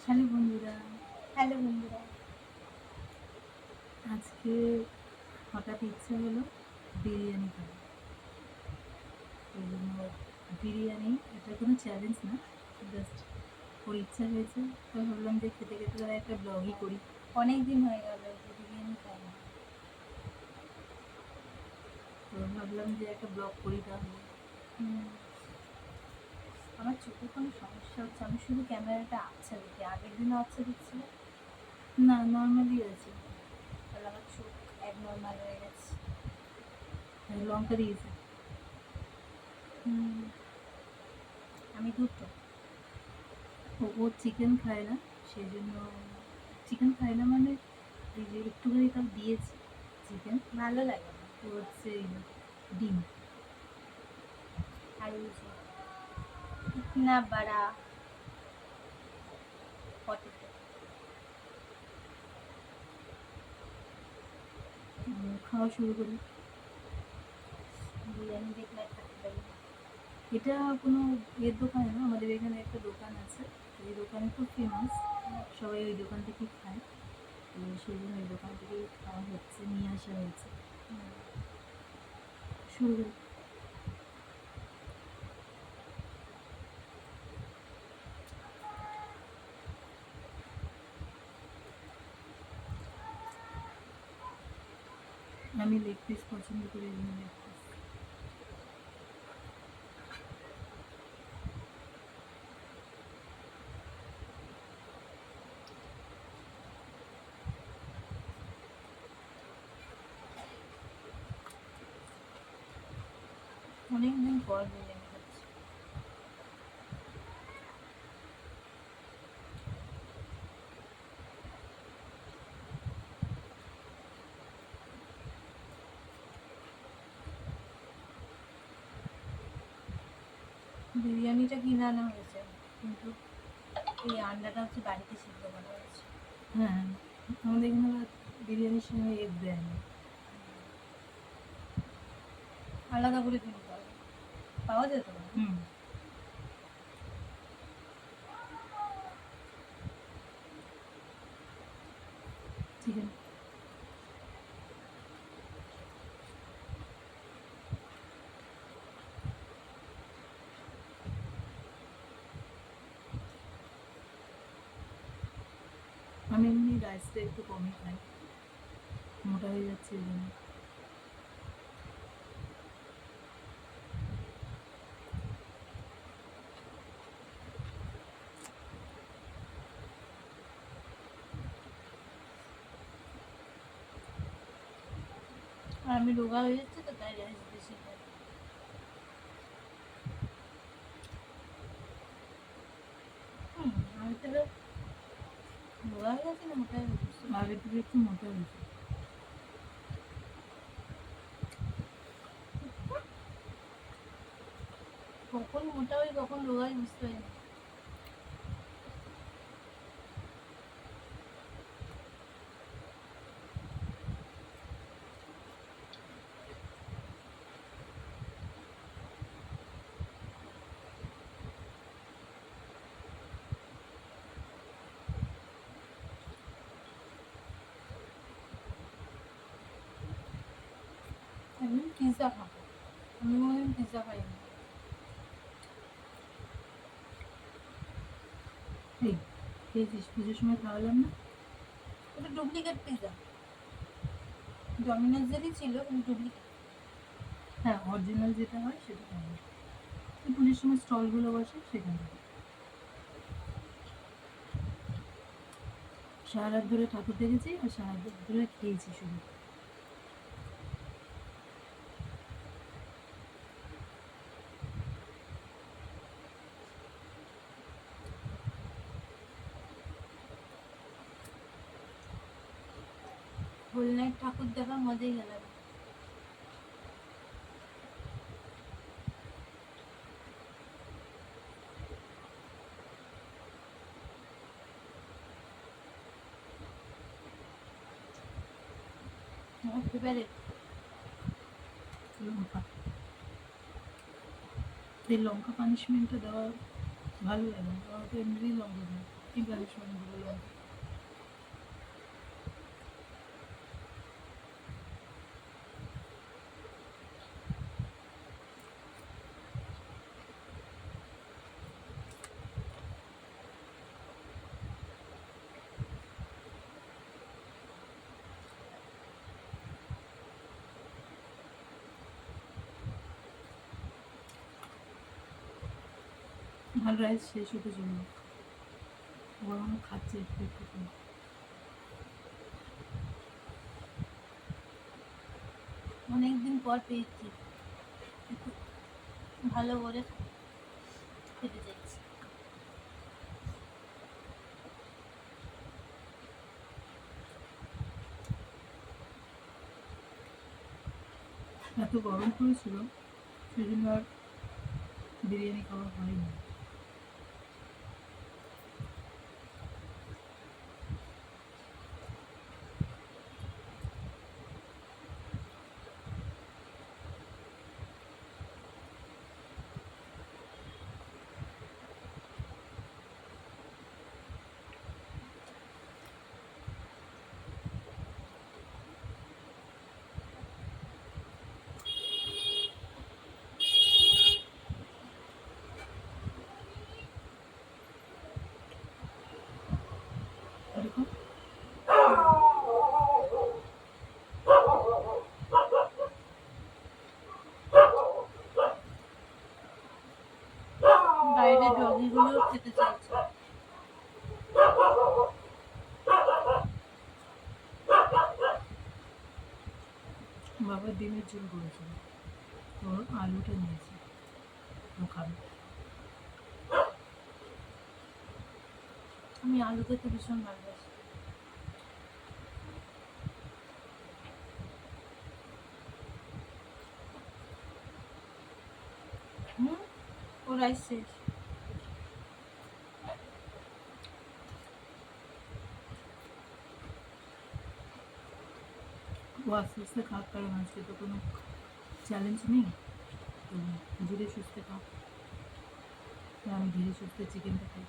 Hello বন্ধুরা, hello বন্ধুরা। আজকে হঠাৎ ইচ্ছে হলো বিরিয়ানি খাবো। ওই জন্য বিরিয়ানি, এটা কোনো চ্যালেঞ্জ না, জাস্ট ওর ইচ্ছা হয়েছে। তো ভাবলাম যে খেতে খেতে তারা একটা ব্লগই করি। অনেক দিন হয়ে গেল যে বিরিয়ানি খাই না। তো ভাবলাম যে একটা ব্লগ করি তাহলে। হুম, আমার চোখে কোনো সমস্যা হচ্ছে, আমি শুধু ক্যামেরাটা আবছা দেখি, আগের দিনও আবছা দেখছিল। না, নর্মালি আছে। তাহলে আমার চোখ অ্যাবনর্মাল হয়ে গেছে। লঙ্কা দিয়েছে। হুম, আমি দুটো। ও চিকেন খায় না, সেই জন্য। চিকেন খায় না মানে এই যে একটুখানি তাও দিয়েছি চিকেন। ভালো লাগে না। ও হচ্ছে ডিম। আর ওই যে ইতনা বাড়া পটেটো। খাওয়া শুরু করি। বিরিয়ানি দেখলে আর থাকতে পারি না। এটা কোনো এর দোকানে না, আমাদের এখানে একটা দোকান আছে। এই দোকানে খুব ফেমাস, সবাই ওই দোকান থেকে খায়। তো সেই জন্য ওই দোকান থেকে খাওয়া হচ্ছে, নিয়ে আসা হয়েছে। হুম, শুরু করি। আমি লেগ পিস পছন্দ করি, এই জন্য লেগ পিস। অনেকদিন পর বিরিয়ানি খাচ্ছি। বিরিয়ানিটা কিনে আনা হয়েছে, কিন্তু এই আন্ডাটা হচ্ছে বাড়িতে সিদ্ধ করা হয়েছে। হ্যাঁ, আমাদের এখানে আবার বিরিয়ানির সঙ্গে এগ দেয় না। আলাদা করে কিনতে হবে, পাওয়া যেত না। হুম, চিকেন। আমি এমনি রাইসটা একটু কমই খাই, মোটা হয়ে যাচ্ছে এই জন্য। আর আমি রোগা হয়ে যাচ্ছি, তো তাই রাইস বেশি খাই। হুম, আমি তাহলে রোগা হয়ে গেছি না মোটা হয়ে গেছি? আগে থেকে একটু মোটা হয়েছে। কখন মোটা হই কখন রোগা হই বুঝতে পারি না। একদিন পিৎজা খাবো, আমি কোনোদিন পিৎজা খাইনি। এই খেয়েছিস, পুজোর সময় খাওয়ালাম না? ওটা ডুপ্লিকেট পিৎজা, ডমিনোজেরই ছিল কিন্তু ডুপ্লিকেট। হ্যাঁ, অরিজিনাল যেটা হয় সেটা খাওয়া। পুজোর সময় স্টলগুলো বসে সেখান থেকে। সারা রাত ধরে ঠাকুর দেখেছি আর সারা রাত ধরে খেয়েছি শুধু। হোল নাইট ঠাকুর দেখার মজাই আলাদা। আমার ফেভারিট। লঙ্কা, এই লঙ্কা পানিশমেন্টটা দেওয়া ভালো লাগে না, আমার তো এমনিই লঙ্কা খায়। এবারে সঙ্গে বললাম আমার রাইস শেষ হতে চলল, গরম খাচ্ছে একটু একটু করে। অনেকদিন পর পেয়েছি, একটু ভালো করে খেতে চাইছি। এত গরম পড়েছিল সেজন্য আর বিরিয়ানি খাওয়া হয়নি। দেখো বাইরে ডগিগুলো খেতে চাইছে। বাবা ডিমের ঝোল করেছিল, তো আলুটা নিয়েছে, ও খাবে। আমি আলু খেতে ভীষণ ভালোবাসি। ও রাইস শেষ। ও আস্তে আস্তে খাক, কারণ আজকে তো কোনো চ্যালেঞ্জ নেই, তো ধীরে সুস্থে খাক। আমি ধীরে সুস্থে চিকেনটা খাই।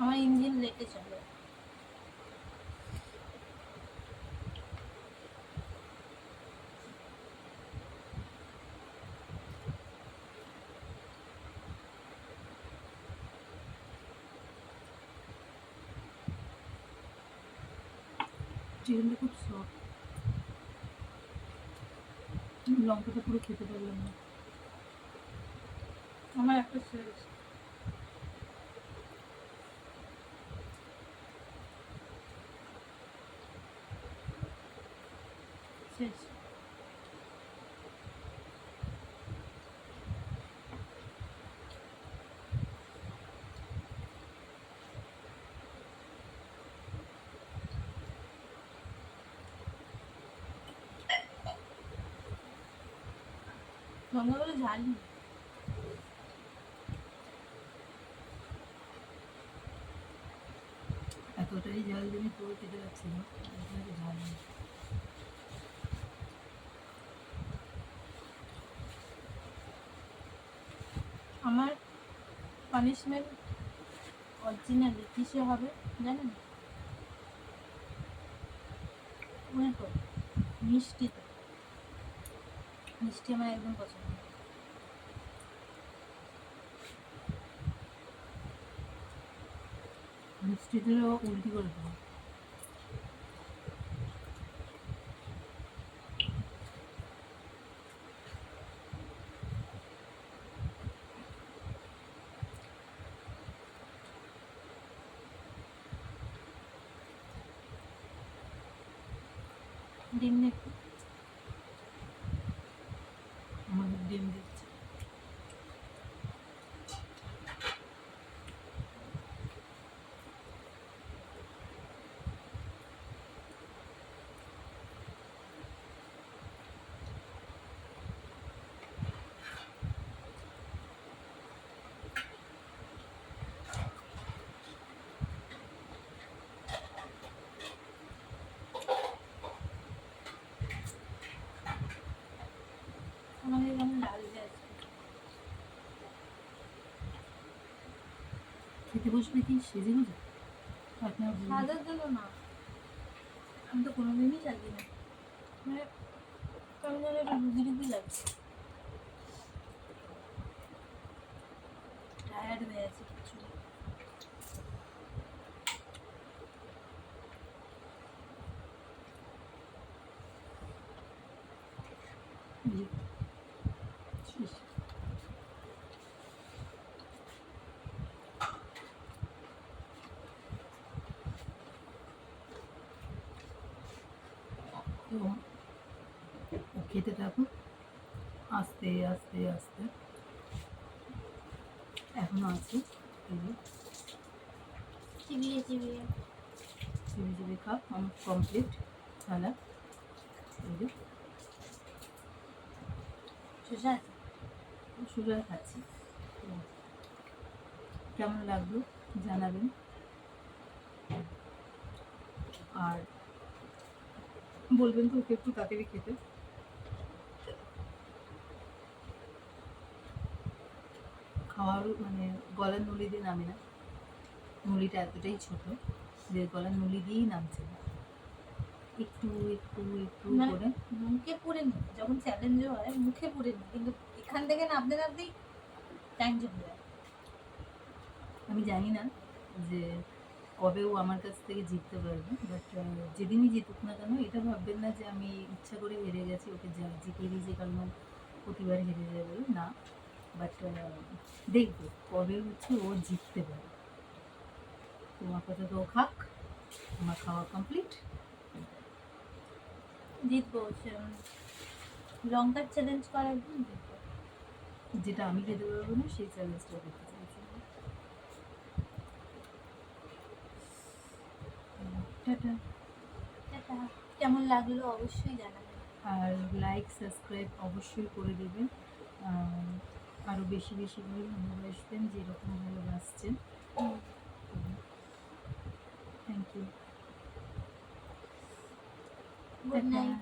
আমার ইঞ্জিন লেটে চলে। চিকেনটা খুব সফট, লঙ্কাটা পুরো খেতে পারলাম না। আমার একটা শেষ। শেষ। লঙ্কাগুলো ঝাল নেই। এতটাই ঝাল জন্য পুরো খেতে পাচ্ছিল, এতটাই ঝাল নেই। আমার পানিশমেন্ট অরিজিনালি কিসে হবে জানেন? উল্টো, মিষ্টিতে। মিষ্টি আমার একদম পছন্দ না। মিষ্টিটাও উল্টি করে দেবো। ডিম দেখতে আমাদের ডিম দিচ্ছে। খেতে বসবে কি সেজে গুজে? আপনার বলুন। সাজার জন্য না, আমি তো কোনোদিনই সাজি না, মানে কেমন যেন একটু রুগী রুগী লাগছে, টায়ার্ড হয়ে আছে কিছু। জি, শেষ। তো ও খেতে থাকুক আস্তে আস্তে আস্তে, এখনো আছে। এই যে চিবিয়ে চিবিয়ে চিবি চিবি খাক, আমার কমপ্লিট খেলা। এই যে শসা আছে। সুগার খাচ্ছি। তো কেমন লাগলো জানাবেন, আর বলবেন তো ওকে একটু তাড়াতাড়ি খেতে। খাওয়ার মানে গলার নলি দিয়ে নামে না, নলিটা এতটাই ছোট যে গলার নলি দিয়েই নামছে না, একটু একটু একটু মানে করে। মুখে পুরে নি, যখন চ্যালেঞ্জ হয় মুখে পুরে নি, কিন্তু এখান থেকে নামতে নামতেই টাইম চলে যায়। আমি জানি না যে কবে ও আমার কাছ থেকে জিততে পারবে, বাট যেদিনই জিতুক না কেন এটা ভাববেন না যে আমি ইচ্ছা করে হেরে গেছি, ওকে জিতিয়ে দিয়েছি কারণ ও প্রতিবার হেরে যায় বলে না। বাট দেখবো কবে হচ্ছে ও জিততে পারে। তো আপাতত ও খাক, আমার খাওয়া কমপ্লিট। জিতবো, লঙ্কার চ্যালেঞ্জ করার দিন জিতবো। যেটা আমি খেতে পারবো না সেই চ্যালেঞ্জটা করতে চাইছি। টাটা। টাটা। কেমন লাগলো অবশ্যই জানাবেন। আর লাইক সাবস্ক্রাইব অবশ্যই করে দেবেন, আরও বেশি বেশি করে ভালোবাসবেন যেরকম ভালোবাসছেন। Thank you. Good night.